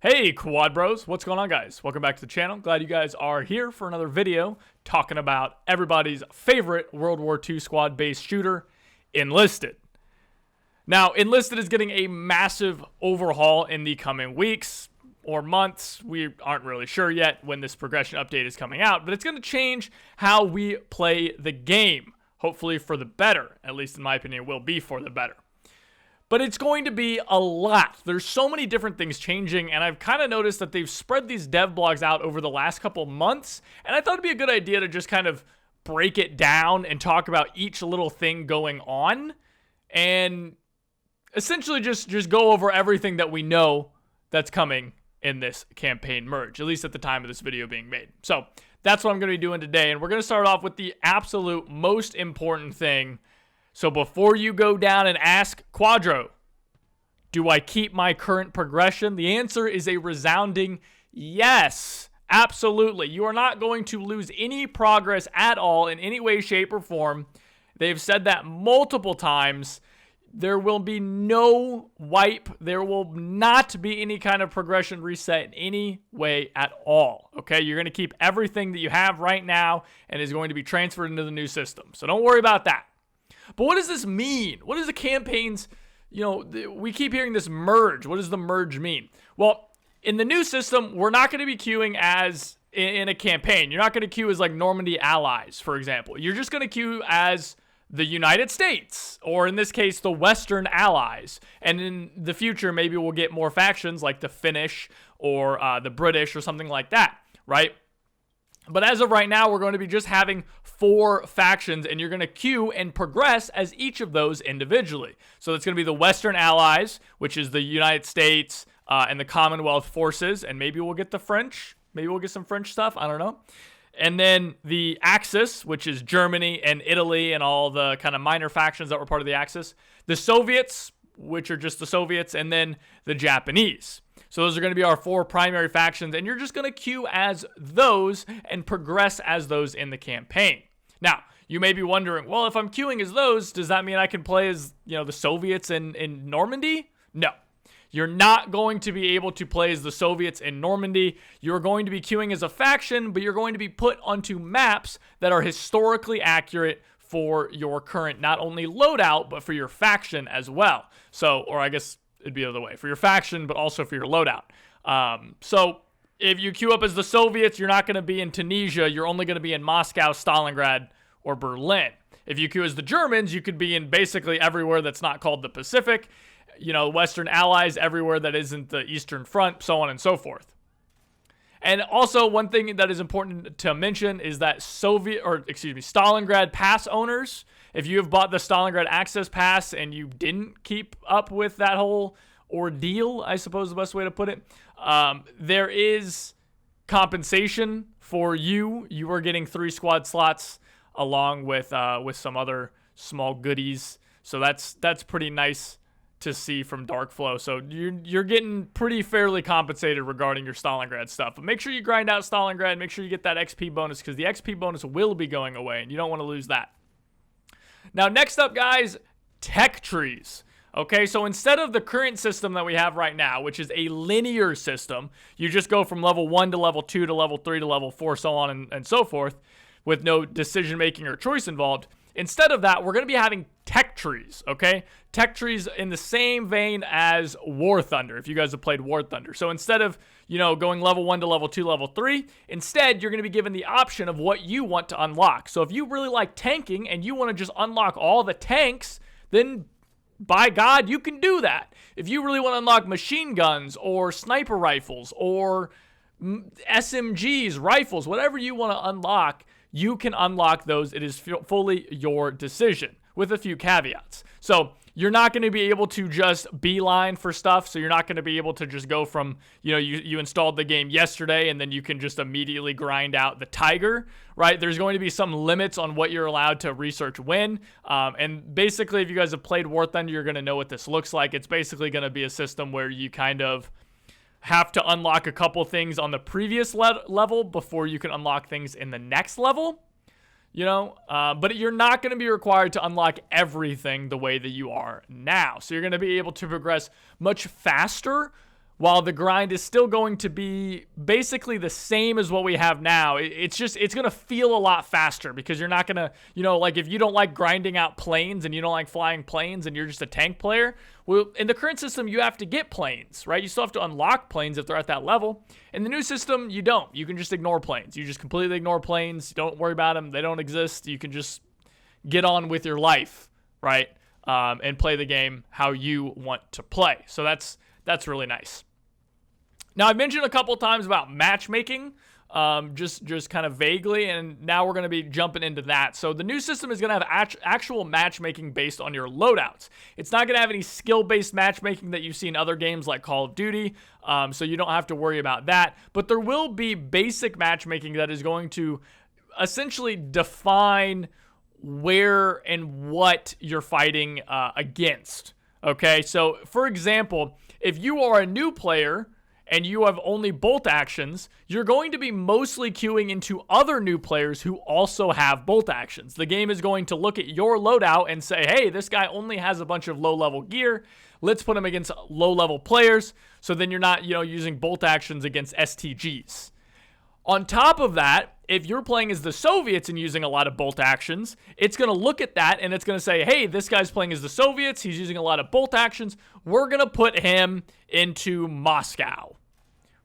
Hey Quad Bros, what's going on guys? Welcome back to the channel. Glad you guys are here for another video talking about everybody's favorite World War II squad based shooter, Enlisted. Now, Enlisted is getting a massive overhaul in the coming weeks or months. We aren't really sure yet when this progression update is coming out, but it's going to change how we play the game. Hopefully for the better, at least in my opinion, it will be for the better. But it's going to be a lot. There's so many different things changing, and I've kind of noticed that they've spread these dev blogs out over the last couple months, and I thought it'd be a good idea to just kind of break it down and talk about each little thing going on, and essentially just go over everything that we know that's coming in this campaign merge, at least at the time of this video being made. So that's what I'm going to be doing today, and we're going to start off with the absolute most important thing. So before you go down and ask Quadro, do I keep my current progression? The answer is a resounding yes. Absolutely. You are not going to lose any progress at all in any way, shape, or form. They've said that multiple times. There will be no wipe. There will not be any kind of progression reset in any way at all. Okay? You're going to keep everything that you have right now and is going to be transferred into the new system. So don't worry about that. But what does this mean? What does the campaigns, we keep hearing this merge. What does the merge mean? Well, in the new system, we're not going to be queuing as in a campaign. You're not going to queue as like Normandy allies, for example. You're just going to queue as the United States, or in this case, the Western allies. And in the future, maybe we'll get more factions like the Finnish or the British or something like that, right? But as of right now, we're going to be just having 4 factions, and you're going to queue and progress as each of those individually. So it's going to be the Western Allies, which is the United States and the Commonwealth forces, and maybe we'll get the French. Maybe we'll get some French stuff. I don't know. And then the Axis, which is Germany and Italy and all the kind of minor factions that were part of the Axis. The Soviets, which are just the Soviets, and then the Japanese. So those are going to be our 4 primary factions, and you're just going to queue as those and progress as those in the campaign. Now, you may be wondering, well, if I'm queuing as those, does that mean I can play as, the Soviets in Normandy? No. You're not going to be able to play as the Soviets in Normandy. You're going to be queuing as a faction, but you're going to be put onto maps that are historically accurate for your current, not only loadout, but for your faction as well. So, or I guess it'd be the other way, for your faction, but also for your loadout. So if you queue up as the Soviets, you're not going to be in Tunisia. You're only going to be in Moscow, Stalingrad, or Berlin. If you queue as the Germans, you could be in basically everywhere that's not called the Pacific, Western Allies, everywhere that isn't the Eastern Front, so on and so forth. And also, one thing that is important to mention is that Stalingrad pass owners, if you have bought the Stalingrad Access Pass and you didn't keep up with that whole ordeal, I suppose the best way to put it, there is compensation for you. You are getting 3 squad slots along with some other small goodies. So that's pretty nice to see from Darkflow. So you're getting pretty fairly compensated regarding your Stalingrad stuff. But make sure you grind out Stalingrad. Make sure you get that XP bonus, because the XP bonus will be going away, and you don't want to lose that. Now, next up, guys, tech trees. Okay, so instead of the current system that we have right now, which is a linear system, you just go from level 1 to level 2 to level 3 to level 4, so on and so forth, with no decision-making or choice involved. Instead of that, we're going to be having tech trees, okay? Tech trees in the same vein as War Thunder, if you guys have played War Thunder. So instead of, going level 1 to level 2, level 3, instead, you're going to be given the option of what you want to unlock. So if you really like tanking and you want to just unlock all the tanks, then by God, you can do that. If you really want to unlock machine guns or sniper rifles or SMGs, rifles, whatever you want to unlock, you can unlock those. It is fully your decision with a few caveats. So you're not going to be able to just beeline for stuff. So you're not going to be able to just go from, you installed the game yesterday and then you can just immediately grind out the Tiger, right? There's going to be some limits on what you're allowed to research when. And basically, if you guys have played War Thunder, you're going to know what this looks like. It's basically going to be a system where you kind of have to unlock a couple things on the previous level before you can unlock things in the next level, but you're not going to be required to unlock everything the way that you are now. So you're going to be able to progress much faster while the grind is still going to be basically the same as what we have now. It's going to feel a lot faster because you're not going to, like if you don't like grinding out planes and you don't like flying planes and you're just a tank player, well, in the current system, you have to get planes, right? You still have to unlock planes if they're at that level. In the new system, you don't. You can just ignore planes. You just completely ignore planes. Don't worry about them. They don't exist. You can just get on with your life, right? And play the game how you want to play. So that's really nice. Now, I've mentioned a couple times about matchmaking, just kind of vaguely, and now we're going to be jumping into that. So the new system is going to have actual matchmaking based on your loadouts. It's not going to have any skill-based matchmaking that you see in other games like Call of Duty, so you don't have to worry about that. But there will be basic matchmaking that is going to essentially define where and what you're fighting against. Okay, so for example, if you are a new player and you have only bolt actions, you're going to be mostly queuing into other new players who also have bolt actions. The game is going to look at your loadout and say, hey, this guy only has a bunch of low-level gear. Let's put him against low-level players, so then you're not, using bolt actions against STGs. On top of that, if you're playing as the Soviets and using a lot of bolt actions, it's going to look at that and it's going to say, hey, this guy's playing as the Soviets. He's using a lot of bolt actions. We're going to put him into Moscow,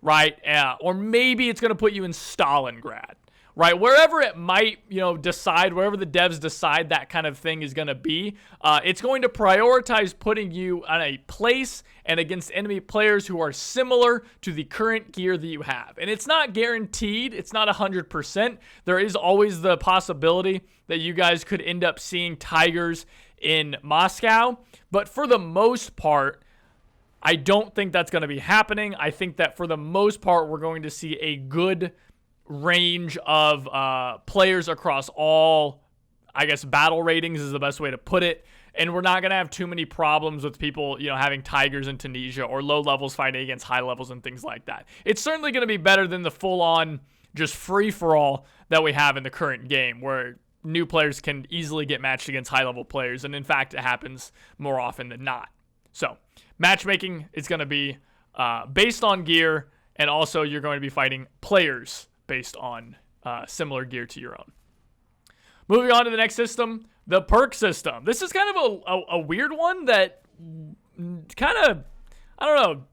right? Or maybe it's going to put you in Stalingrad, right? Wherever it might, decide, wherever the devs decide that kind of thing is going to be, it's going to prioritize putting you on a place and against enemy players who are similar to the current gear that you have. And it's not guaranteed. It's not 100%. There is always the possibility that you guys could end up seeing Tigers in Moscow. But for the most part, I don't think that's going to be happening. I think that for the most part, we're going to see a good range of players across all, I guess, battle ratings is the best way to put it. And we're not going to have too many problems with people, having Tigers in Tunisia or low levels fighting against high levels and things like that. It's certainly going to be better than the full-on just free-for-all that we have in the current game where new players can easily get matched against high-level players. And in fact, it happens more often than not. So matchmaking is going to be based on gear, and also you're going to be fighting players based on similar gear to your own. Moving on to the next system, the perk system. This is kind of a weird one that kind of, I don't know,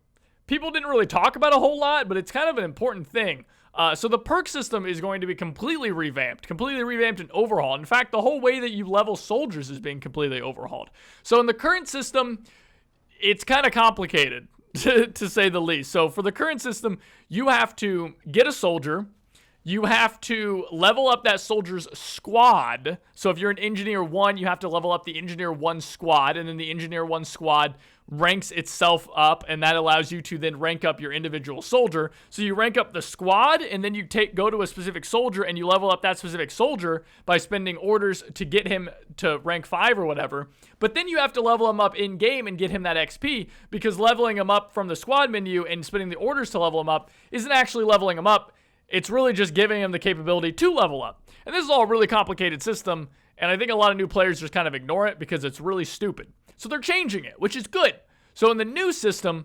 people didn't really talk about a whole lot, but it's kind of an important thing. So the perk system is going to be completely revamped and overhauled. In fact, the whole way that you level soldiers is being completely overhauled. So in the current system, it's kind of complicated, to say the least. So for the current system, you have to get a soldier. You have to level up that soldier's squad. So if you're an Engineer 1, you have to level up the Engineer 1 squad, and then the Engineer 1 squad ranks itself up, and that allows you to then rank up your individual soldier. So you rank up the squad, and then you go to a specific soldier, and you level up that specific soldier by spending orders to get him to rank 5 or whatever. But then you have to level him up in-game and get him that XP, because leveling him up from the squad menu and spending the orders to level him up isn't actually leveling him up. It's really just giving him the capability to level up. And this is all a really complicated system, and I think a lot of new players just kind of ignore it because it's really stupid. So they're changing it, which is good. So in the new system,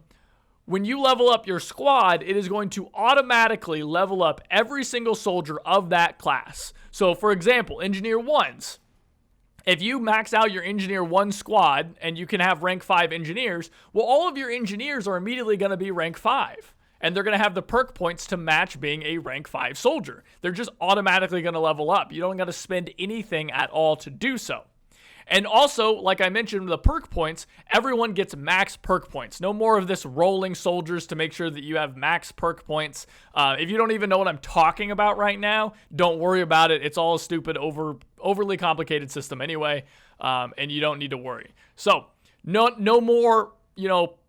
when you level up your squad, it is going to automatically level up every single soldier of that class. So for example, Engineer 1s. If you max out your Engineer 1 squad and you can have rank 5 engineers, well, all of your engineers are immediately going to be rank 5. And they're going to have the perk points to match being a rank 5 soldier. They're just automatically going to level up. You don't got to spend anything at all to do so. And also, like I mentioned, the perk points, everyone gets max perk points. No more of this rolling soldiers to make sure that you have max perk points. If you don't even know what I'm talking about right now, don't worry about it. It's all a stupid, overly complicated system anyway, and you don't need to worry. So, no more,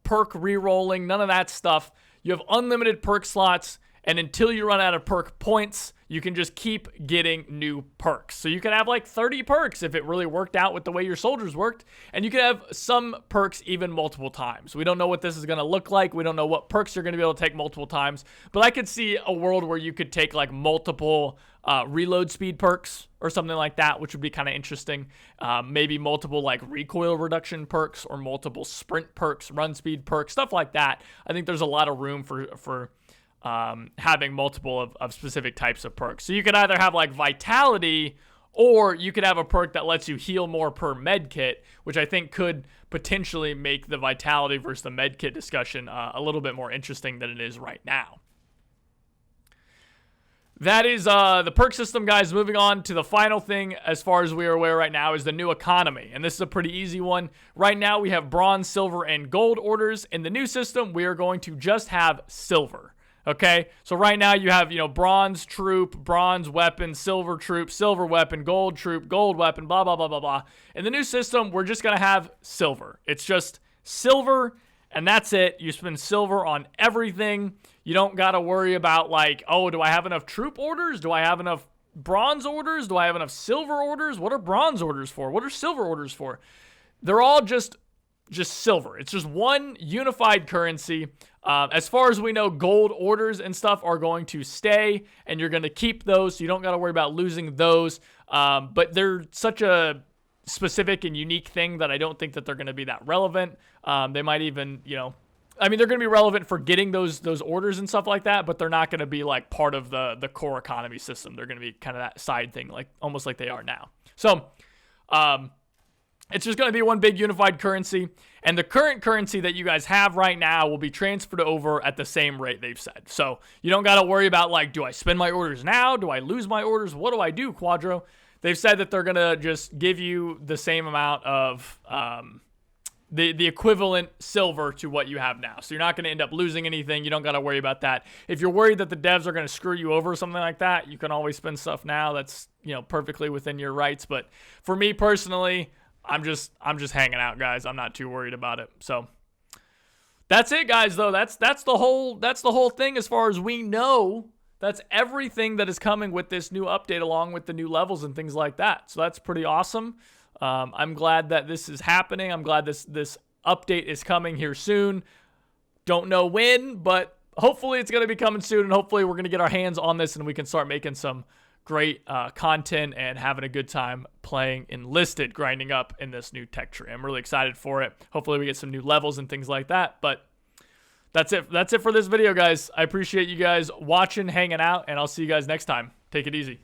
perk re-rolling, none of that stuff. You have unlimited perk slots, and until you run out of perk points, you can just keep getting new perks. So you can have like 30 perks if it really worked out with the way your soldiers worked, and you can have some perks even multiple times. We don't know what this is going to look like. We don't know what perks you're going to be able to take multiple times, but I could see a world where you could take like multiple reload speed perks or something like that, which would be kind of interesting. Maybe multiple like recoil reduction perks or multiple sprint perks, run speed perks, stuff like that. I think there's a lot of room for having multiple of specific types of perks. So you could either have like vitality, or you could have a perk that lets you heal more per med kit, which I think could potentially make the vitality versus the med kit discussion a little bit more interesting than it is right now. That is the perk system, guys. Moving on to the final thing, as far as we are aware right now, is the new economy. And this is a pretty easy one. Right now, we have bronze, silver, and gold orders. In the new system, we are going to just have silver. Okay, so right now you have, bronze troop, bronze weapon, silver troop, silver weapon, gold troop, gold weapon, blah, blah, blah, blah, blah. In the new system, we're just going to have silver. It's just silver, and that's it. You spend silver on everything. You don't got to worry about like, oh, do I have enough troop orders? Do I have enough bronze orders? Do I have enough silver orders? What are bronze orders for? What are silver orders for? They're all just silver. It's just one unified currency. As far as we know, gold orders and stuff are going to stay, and you're going to keep those, so you don't got to worry about losing those. But they're such a specific and unique thing that I don't think that they're going to be that relevant. They might even, they're going to be relevant for getting those orders and stuff like that, but they're not going to be like part of the core economy system. They're going to be kind of that side thing, like almost like they are now. So, it's just going to be one big unified currency, and the current currency that you guys have right now will be transferred over at the same rate they've said. So you don't got to worry about like, do I spend my orders now? Do I lose my orders? What do I do, Quadro? They've said that they're going to just give you the same amount of the equivalent silver to what you have now. So you're not going to end up losing anything. You don't got to worry about that. If you're worried that the devs are going to screw you over or something like that, you can always spend stuff now. That's, perfectly within your rights. But for me personally, I'm just hanging out, guys. I'm not too worried about it. So that's it, guys, though. That's the whole thing as far as we know. That's everything that is coming with this new update, along with the new levels and things like that. So that's pretty awesome. I'm glad that this is happening. I'm glad this update is coming here soon. Don't know when, but hopefully it's going to be coming soon, and hopefully we're going to get our hands on this and we can start making some great content and having a good time playing Enlisted, grinding up in this new tech tree. I'm really excited for it. Hopefully we get some new levels and things like that. But that's it for this video, guys. I appreciate you guys watching, hanging out, and I'll see you guys next time. Take it easy.